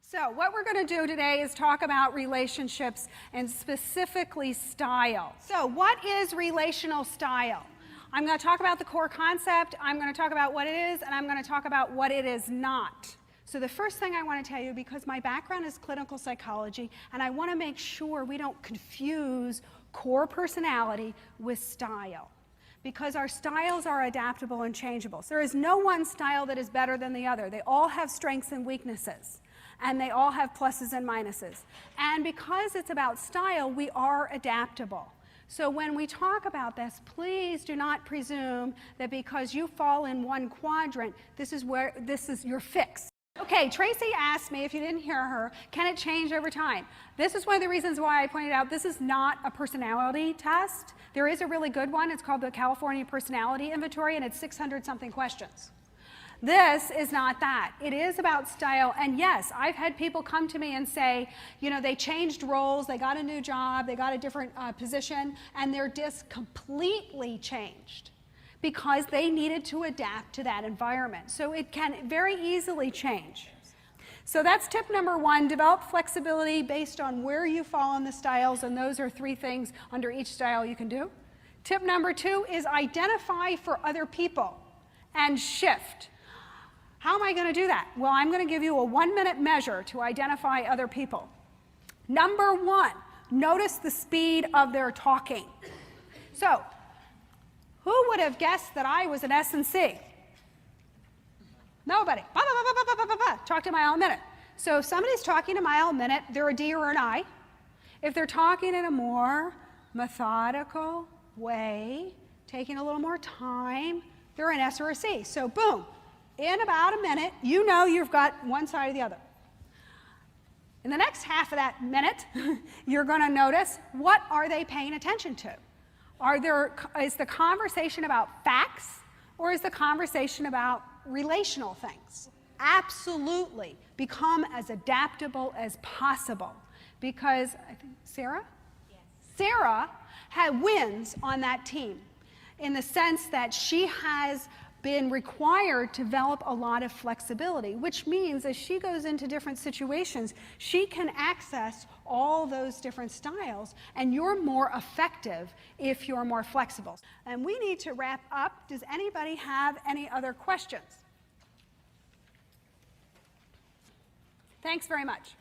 So what we're going to do today is talk about relationships and specifically style. So what is relational style? I'm going to talk about the core concept, I'm going to talk about what it is, and I'm going to talk about what it is not. So the first thing I want to tell you, because my background is clinical psychology, and I want to make sure we don't confuse core personality with style, because our styles are adaptable and changeable. So there is no one style that is better than the other. They all have strengths and weaknesses, and they all have pluses and minuses. And because it's about style, we are adaptable. So when we talk about this, please do not presume that because you fall in one quadrant, this is your fix. Okay, Tracy asked me, if you didn't hear her, can it change over time? This is one of the reasons why I pointed out this is not a personality test. There is a really good one. It's called the California Personality Inventory, and it's 600-something questions. This is not that. It is about style. And yes, I've had people come to me and say, you know, they changed roles, they got a new job, they got a different position, and their disc completely changed because they needed to adapt to that environment. So it can very easily change. So that's tip number one, develop flexibility based on where you fall in the styles, and those are 3 things under each style you can do. Tip number 2 is identify for other people and shift. How am I going to do that? Well, I'm going to give you a 1-minute measure to identify other people. Number 1, notice the speed of their talking. So, who would have guessed that I was an S&C? Nobody. Talk to a mile a minute. So if somebody's talking a mile a minute, they're a D or an I. If they're talking in a more methodical way, taking a little more time, they're an S or a C. So boom. In about a minute, you know you've got one side or the other. In the next half of that minute, you're going to notice, what are they paying attention to? Is the conversation about facts, or is the conversation about relational things? Absolutely. Become as adaptable as possible. Because, I think, Sarah? Yes. Sarah wins on that team in the sense that she has been required to develop a lot of flexibility, which means as she goes into different situations, she can access all those different styles, and you're more effective if you're more flexible. And we need to wrap up. Does anybody have any other questions? Thanks very much.